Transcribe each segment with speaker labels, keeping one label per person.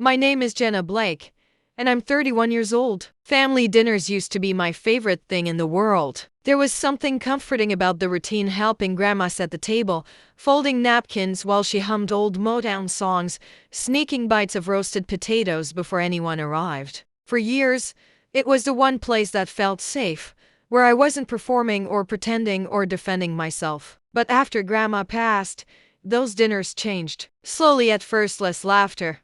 Speaker 1: My name is Jenna Blake, and I'm 31 years old. Family dinners used to be my favorite thing in the world. There was something comforting about the routine, helping Grandma set the table, folding napkins while she hummed old Motown songs, sneaking bites of roasted potatoes before anyone arrived. For years, it was the one place that felt safe, where I wasn't performing or pretending or defending myself. But after Grandma passed, those dinners changed. Slowly at first, less laughter,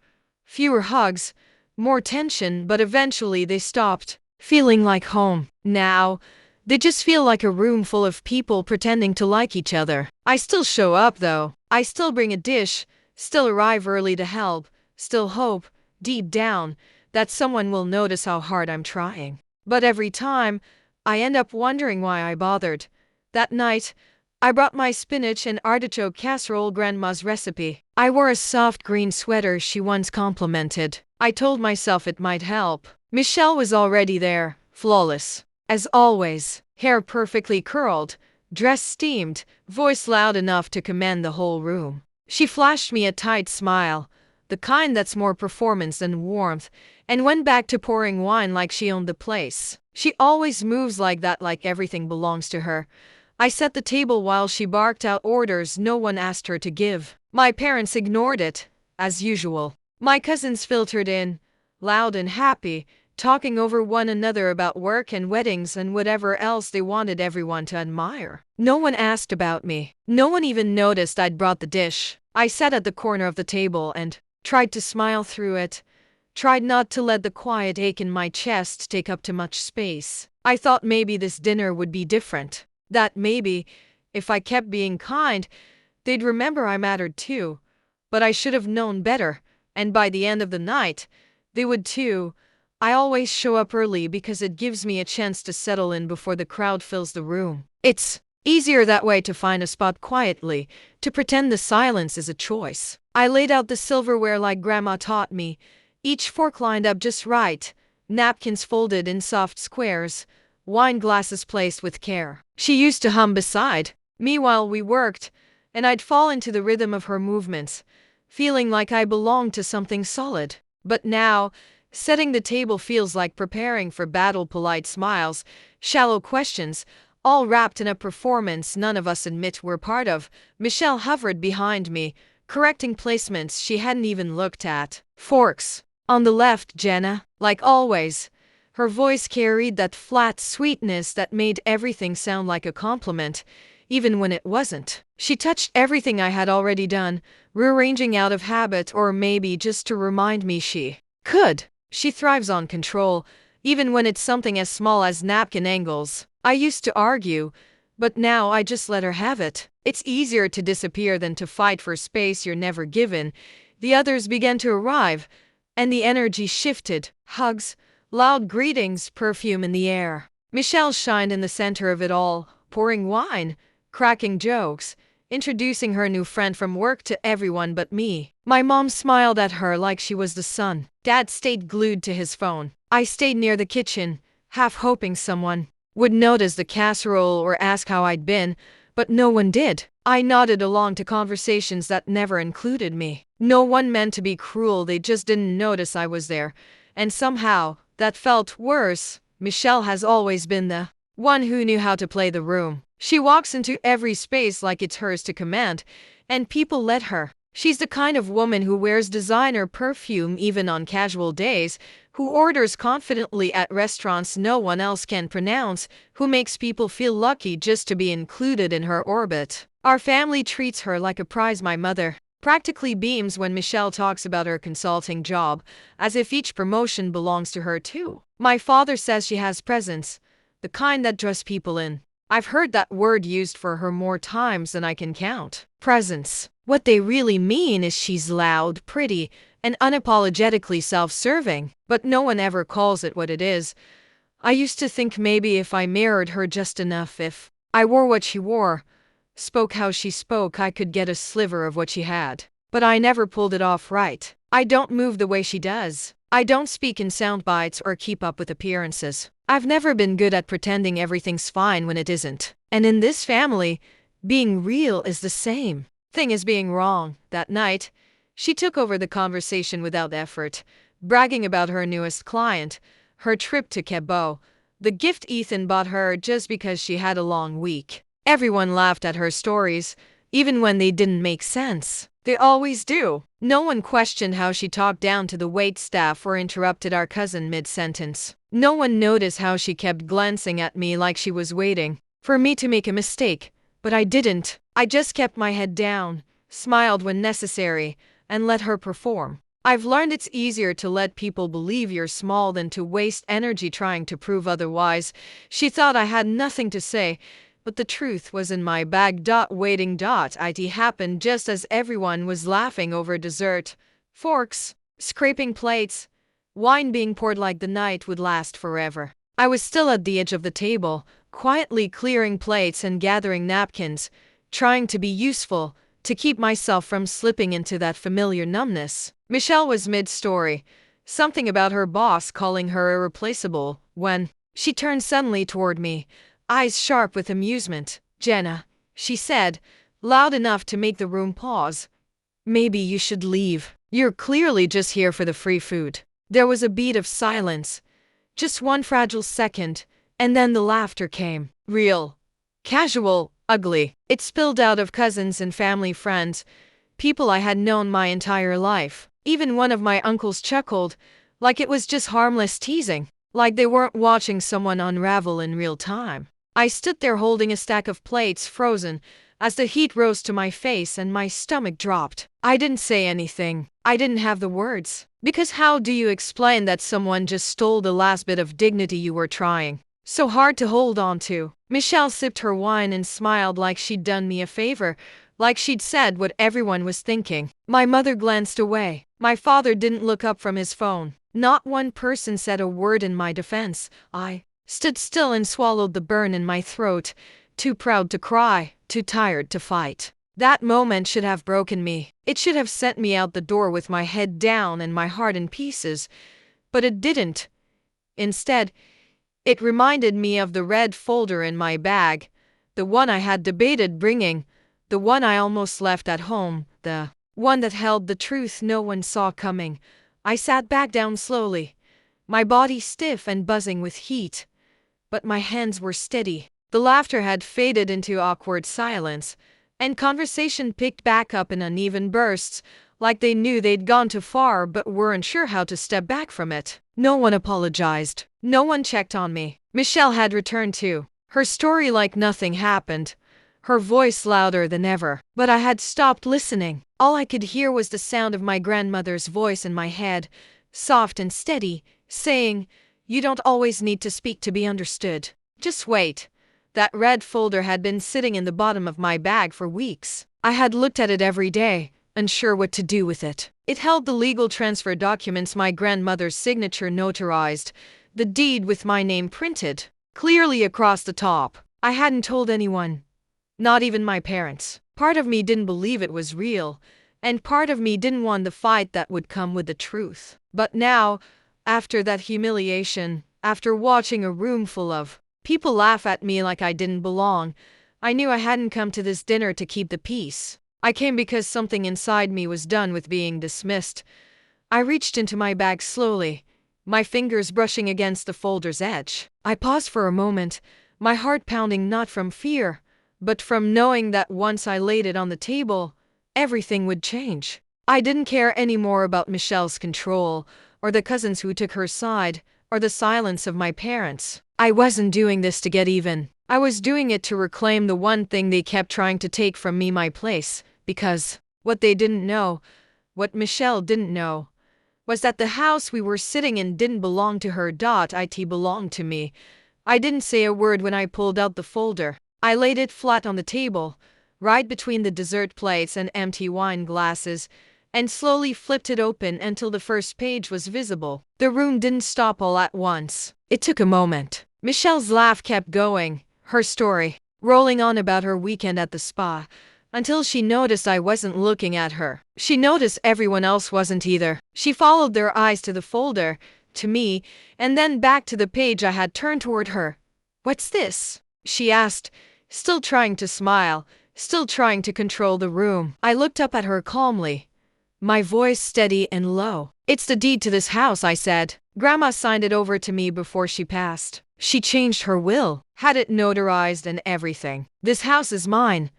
Speaker 1: fewer hugs, more tension, but eventually they stopped feeling like home. Now, they just feel like a room full of people pretending to like each other. I still show up though. I still bring a dish, still arrive early to help, still hope, deep down, that someone will notice how hard I'm trying. But every time, I end up wondering why I bothered. That night, I brought my spinach and artichoke casserole, Grandma's recipe. I wore a soft green sweater she once complimented. I told myself it might help. Michelle was already there, flawless. As always, hair perfectly curled, dress steamed, voice loud enough to command the whole room. She flashed me a tight smile, the kind that's more performance than warmth, and went back to pouring wine like she owned the place. She always moves like that, like everything belongs to her. I set the table while she barked out orders no one asked her to give. My parents ignored it, as usual. My cousins filtered in, loud and happy, talking over one another about work and weddings and whatever else they wanted everyone to admire. No one asked about me. No one even noticed I'd brought the dish. I sat at the corner of the table and tried to smile through it, tried not to let the quiet ache in my chest take up too much space. I thought maybe this dinner would be different. That maybe, if I kept being kind, they'd remember I mattered too. But I should have known better, and by the end of the night, they would too. I always show up early because it gives me a chance to settle in before the crowd fills the room. It's easier that way to find a spot quietly, to pretend the silence is a choice. I laid out the silverware like Grandma taught me, each fork lined up just right, napkins folded in soft squares, wine glasses placed with care. She used to hum beside me while we worked, and I'd fall into the rhythm of her movements, feeling like I belonged to something solid. But now, setting the table feels like preparing for battle, polite smiles, shallow questions, all wrapped in a performance none of us admit we're part of. Michelle hovered behind me, correcting placements she hadn't even looked at. Forks. On the left, Jenna. Like always, her voice carried that flat sweetness that made everything sound like a compliment, even when it wasn't. She touched everything I had already done, rearranging out of habit or maybe just to remind me she could. She thrives on control, even when it's something as small as napkin angles. I used to argue, but now I just let her have it. It's easier to disappear than to fight for space you're never given. The others began to arrive, and the energy shifted. Hugs, loud greetings, perfume in the air. Michelle shined in the center of it all, pouring wine, cracking jokes, introducing her new friend from work to everyone but me. My mom smiled at her like she was the sun. Dad stayed glued to his phone. I stayed near the kitchen, half hoping someone would notice the casserole or ask how I'd been, but no one did. I nodded along to conversations that never included me. No one meant to be cruel, they just didn't notice I was there. And somehow, that felt worse. Michelle has always been the one who knew how to play the room. She walks into every space like it's hers to command, and people let her. She's the kind of woman who wears designer perfume even on casual days, who orders confidently at restaurants no one else can pronounce, who makes people feel lucky just to be included in her orbit. Our family treats her like a prize. My mother practically beams when Michelle talks about her consulting job, as if each promotion belongs to her too. My father says she has presence, the kind that draws people in. I've heard that word used for her more times than I can count. Presence. What they really mean is she's loud, pretty, and unapologetically self-serving, but no one ever calls it what it is. I used to think maybe if I mirrored her just enough, if I wore what she wore, spoke how she spoke, I could get a sliver of what she had. But I never pulled it off right. I don't move the way she does. I don't speak in sound bites or keep up with appearances. I've never been good at pretending everything's fine when it isn't. And in this family, being real is the same thing as being wrong. That night, She took over the conversation without effort, bragging about her newest client, her trip to Cabo, the gift Ethan bought her just because she had a long week. Everyone laughed at her stories, even when they didn't make sense. They always do. No one questioned how she talked down to the waitstaff or interrupted our cousin mid-sentence. No one noticed how she kept glancing at me like she was waiting for me to make a mistake, but I didn't. I just kept my head down, smiled when necessary, and let her perform. I've learned it's easier to let people believe you're small than to waste energy trying to prove otherwise. She thought I had nothing to say, but the truth was in my bag. Waiting. It happened just as everyone was laughing over dessert, forks, scraping plates, wine being poured like the night would last forever. I was still at the edge of the table, quietly clearing plates and gathering napkins, trying to be useful, to keep myself from slipping into that familiar numbness. Michelle was mid-story, something about her boss calling her irreplaceable, when she turned suddenly toward me, eyes sharp with amusement. "Jenna," she said, loud enough to make the room pause, "maybe you should leave. You're clearly just here for the free food." There was a beat of silence, just one fragile second, and then the laughter came. Real, casual, ugly. It spilled out of cousins and family friends, people I had known my entire life. Even one of my uncles chuckled, like it was just harmless teasing, like they weren't watching someone unravel in real time. I stood there holding a stack of plates frozen as the heat rose to my face and my stomach dropped. I didn't say anything. I didn't have the words. Because how do you explain that someone just stole the last bit of dignity you were trying so hard to hold on to? Michelle sipped her wine and smiled like she'd done me a favor, like she'd said what everyone was thinking. My mother glanced away. My father didn't look up from his phone. Not one person said a word in my defense. I stood still and swallowed the burn in my throat, too proud to cry, too tired to fight. That moment should have broken me. It should have sent me out the door with my head down and my heart in pieces. But it didn't. Instead, it reminded me of the red folder in my bag, the one I had debated bringing, the one I almost left at home, the one that held the truth no one saw coming. I sat back down slowly, my body stiff and buzzing with heat, but my hands were steady. The laughter had faded into awkward silence, and conversation picked back up in uneven bursts, like they knew they'd gone too far but weren't sure how to step back from it. No one apologized. No one checked on me. Michelle had returned too, her story like nothing happened, her voice louder than ever. But I had stopped listening. All I could hear was the sound of my grandmother's voice in my head, soft and steady, saying, "You don't always need to speak to be understood. Just wait." That red folder had been sitting in the bottom of my bag for weeks. I had looked at it every day, unsure what to do with it. It held the legal transfer documents my grandmother's signature notarized, the deed with my name printed clearly across the top. I hadn't told anyone, not even my parents. Part of me didn't believe it was real, and part of me didn't want the fight that would come with the truth. But now, after that humiliation, after watching a room full of people laugh at me like I didn't belong, I knew I hadn't come to this dinner to keep the peace. I came because something inside me was done with being dismissed. I reached into my bag slowly, my fingers brushing against the folder's edge. I paused for a moment, my heart pounding not from fear, but from knowing that once I laid it on the table, everything would change. I didn't care anymore about Michelle's control, or the cousins who took her side, or the silence of my parents. I wasn't doing this to get even. I was doing it to reclaim the one thing they kept trying to take from me, my place. Because what they didn't know, what Michelle didn't know, was that the house we were sitting in didn't belong to her. It belonged to me. I didn't say a word when I pulled out the folder. I laid it flat on the table, right between the dessert plates and empty wine glasses, and slowly flipped it open until the first page was visible. The room didn't stop all at once. It took a moment. Michelle's laugh kept going, her story, rolling on about her weekend at the spa, until she noticed I wasn't looking at her. She noticed everyone else wasn't either. She followed their eyes to the folder, to me, and then back to the page I had turned toward her. "What's this?" she asked, still trying to smile, still trying to control the room. I looked up at her calmly. my voice steady and low. "It's the deed to this house," I said. "Grandma signed it over to me before she passed. She changed her will, had it notarized and everything. This house is mine."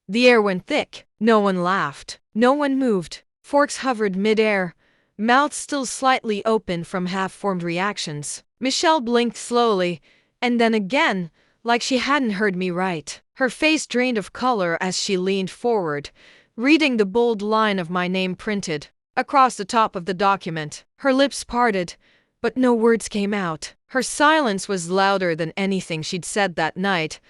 Speaker 1: The air went thick. No one laughed. No one moved. Forks hovered mid-air, mouths still slightly open from half-formed reactions. Michelle blinked slowly, and then again, like she hadn't heard me right. Her face drained of color as she leaned forward, reading the bold line of my name printed across the top of the document. Her lips parted, but no words came out. Her silence was louder than anything she'd said that night.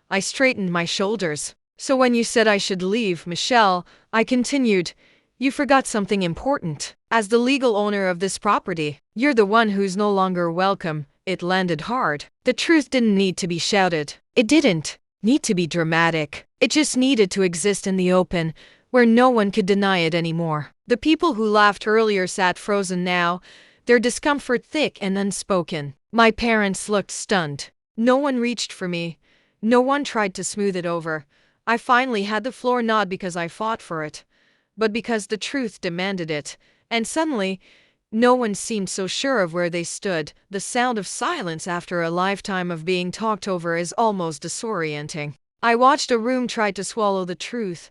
Speaker 1: I straightened my shoulders. "So when you said I should leave, Michelle," I continued, "you forgot something important. As the legal owner of this property, you're the one who's no longer welcome." It landed hard. The truth didn't need to be shouted. It didn't need to be dramatic. It just needed to exist in the open, where no one could deny it anymore. The people who laughed earlier sat frozen now, their discomfort thick and unspoken. My parents looked stunned. No one reached for me. No one tried to smooth it over. I finally had the floor not because I fought for it, but because the truth demanded it. And suddenly, no one seemed so sure of where they stood. The sound of silence after a lifetime of being talked over is almost disorienting. I watched a room try to swallow the truth,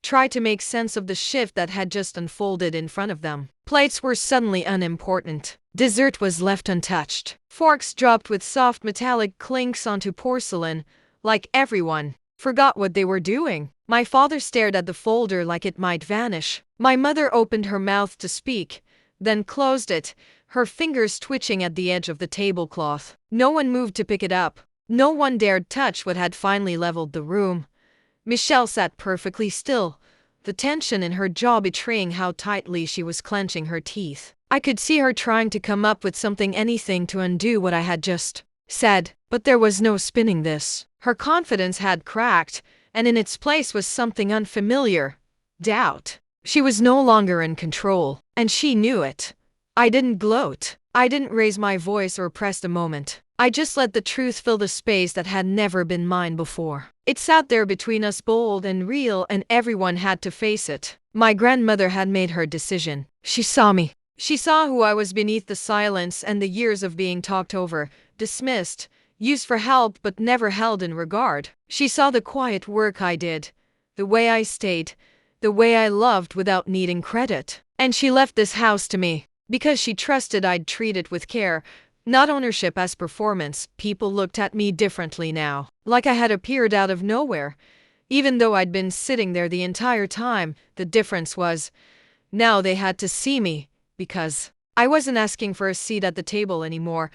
Speaker 1: try to make sense of the shift that had just unfolded in front of them. Plates were suddenly unimportant. Dessert was left untouched. Forks dropped with soft metallic clinks onto porcelain, like everyone forgot what they were doing. My father stared at the folder like it might vanish. My mother opened her mouth to speak, then closed it, her fingers twitching at the edge of the tablecloth. No one moved to pick it up. No one dared touch what had finally leveled the room. Michelle sat perfectly still, the tension in her jaw betraying how tightly she was clenching her teeth. I could see her trying to come up with something, anything to undo what I had just said, but there was no spinning this. Her confidence had cracked, and in its place was something unfamiliar: doubt. She was no longer in control, and she knew it. I didn't gloat. I didn't raise my voice or press a moment. I just let the truth fill the space that had never been mine before. It sat there between us, bold and real, and everyone had to face it. My grandmother had made her decision. She saw me. She saw who I was beneath the silence and the years of being talked over, dismissed, used for help but never held in regard. She saw the quiet work I did, the way I stayed, the way I loved without needing credit. And she left this house to me, because she trusted I'd treat it with care, not ownership as performance. People looked at me differently now, like I had appeared out of nowhere, even though I'd been sitting there the entire time. The difference was, now they had to see me, because I wasn't asking for a seat at the table anymore.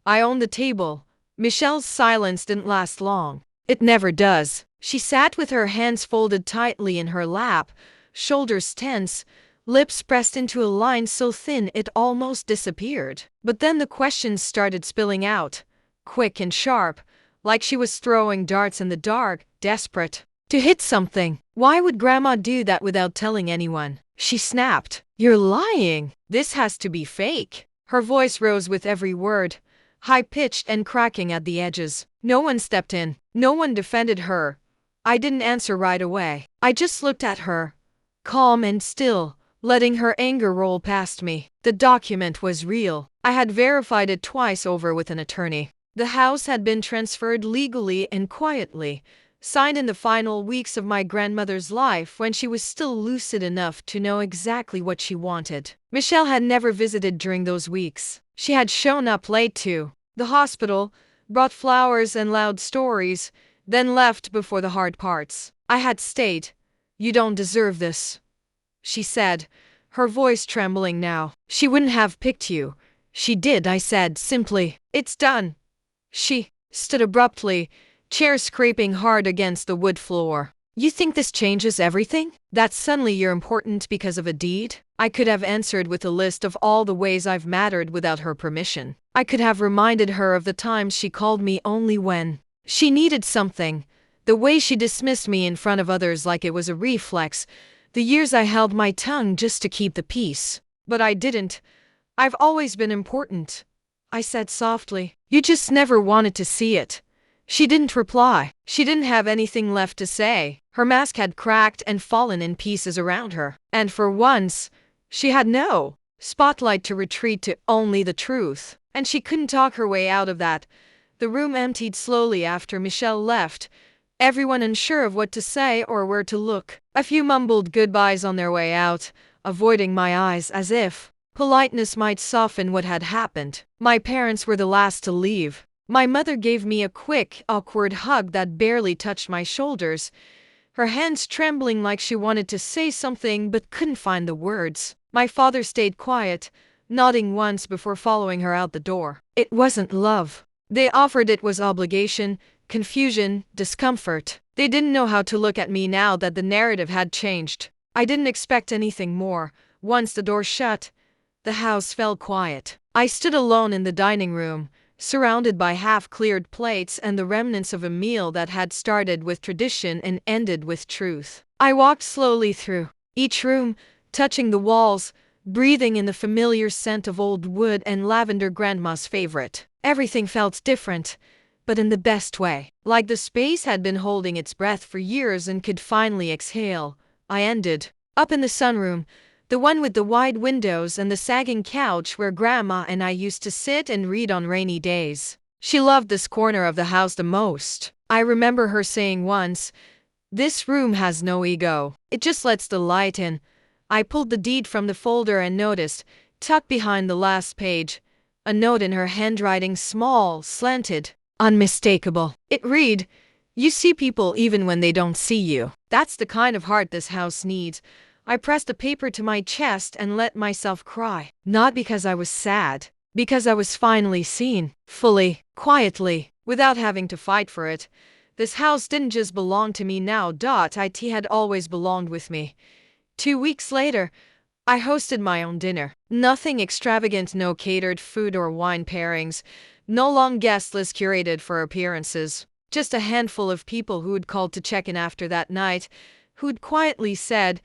Speaker 1: I owned the table. Michelle's silence didn't last long. It never does. She sat with her hands folded tightly in her lap, shoulders tense, lips pressed into a line so thin it almost disappeared. But then the questions started spilling out, quick and sharp, like she was throwing darts in the dark, desperate to hit something. Why would Grandma do that without telling anyone? She snapped. "You're lying. This has to be fake." Her voice rose with every word, high-pitched and cracking at the edges. No one stepped in. No one defended her. I didn't answer right away. I just looked at her, calm and still, letting her anger roll past me. The document was real. I had verified it twice over with an attorney. The house had been transferred legally and quietly, signed in the final weeks of my grandmother's life when she was still lucid enough to know exactly what she wanted. Michelle had never visited during those weeks. She had shown up late to the hospital, brought flowers and loud stories, then left before the hard parts. I had stayed. "You don't deserve this," she said, her voice trembling now. "She wouldn't have picked you." "She did," I said simply. "It's done." She stood abruptly, chair scraping hard against the wood floor. "You think this changes everything? That suddenly you're important because of a deed?" I could have answered with a list of all the ways I've mattered without her permission. I could have reminded her of the times she called me only when she needed something, the way she dismissed me in front of others like it was a reflex, the years I held my tongue just to keep the peace. But I didn't. "I've always been important," I said softly. "You just never wanted to see it." She didn't reply. She didn't have anything left to say. Her mask had cracked and fallen in pieces around her. And for once, She had no spotlight to retreat to, only the truth. And she couldn't talk her way out of that. The room emptied slowly after Michelle left, everyone unsure of what to say or where to look. A few mumbled goodbyes on their way out, avoiding my eyes as if politeness might soften what had happened. My parents were the last to leave. My mother gave me a quick, awkward hug that barely touched my shoulders, her hands trembling like she wanted to say something but couldn't find the words. My father stayed quiet, nodding once before following her out the door. It wasn't love they offered, it was obligation, confusion, discomfort. They didn't know how to look at me now that the narrative had changed. I didn't expect anything more. Once the door shut, the house fell quiet. I stood alone in the dining room, surrounded by half-cleared plates and the remnants of a meal that had started with tradition and ended with truth. I walked slowly through each room, touching the walls, breathing in the familiar scent of old wood and lavender, Grandma's favorite. Everything felt different, but in the best way. Like the space had been holding its breath for years and could finally exhale. I ended up in the sunroom, the one with the wide windows and the sagging couch where Grandma and I used to sit and read on rainy days. She loved this corner of the house the most. I remember her saying once, "This room has no ego. It just lets the light in." I pulled the deed from the folder and noticed, tucked behind the last page, a note in her handwriting, small, slanted, unmistakable. It read, "You see people even when they don't see you." That's the kind of heart this house needs. I pressed the paper to my chest and let myself cry. Not because I was sad, because I was finally seen, fully, quietly, without having to fight for it. This house didn't just belong to me now. It had always belonged with me. 2 weeks later, I hosted my own dinner. Nothing extravagant, no catered food or wine pairings, no long guest list curated for appearances. Just a handful of people who'd called to check in after that night, who'd quietly said,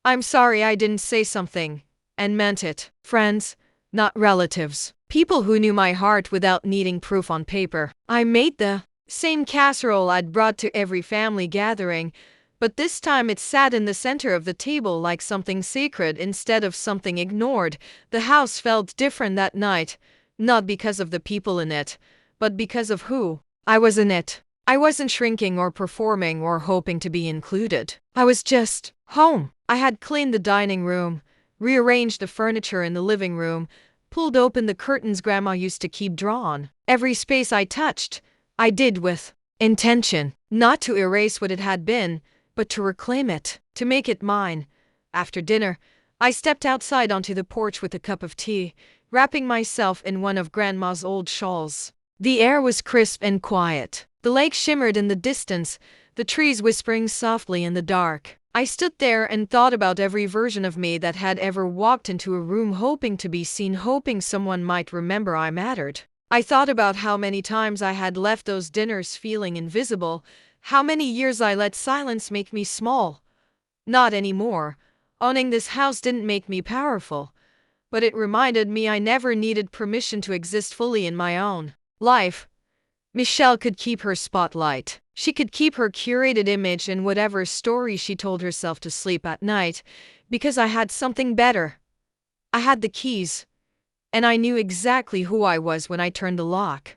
Speaker 1: "I'm sorry I didn't say something," and meant it. Friends, not relatives. People who knew my heart without needing proof on paper. I made the same casserole I'd brought to every family gathering, but this time it sat in the center of the table like something sacred instead of something ignored. The house felt different that night, not because of the people in it, but because of who I was in it. I wasn't shrinking or performing or hoping to be included. I was just home. I had cleaned the dining room, rearranged the furniture in the living room, pulled open the curtains Grandma used to keep drawn. Every space I touched, I did with intention, not to erase what it had been, but to reclaim it, to make it mine. After dinner, I stepped outside onto the porch with a cup of tea, wrapping myself in one of Grandma's old shawls. The air was crisp and quiet. The lake shimmered in the distance, the trees whispering softly in the dark. I stood there and thought about every version of me that had ever walked into a room hoping to be seen, hoping someone might remember I mattered. I thought about how many times I had left those dinners feeling invisible, how many years I let silence make me small. Not anymore. Owning this house didn't make me powerful, but it reminded me I never needed permission to exist fully in my own life. Michelle could keep her spotlight. She could keep her curated image and whatever story she told herself to sleep at night, because I had something better. I had the keys, and I knew exactly who I was when I turned the lock.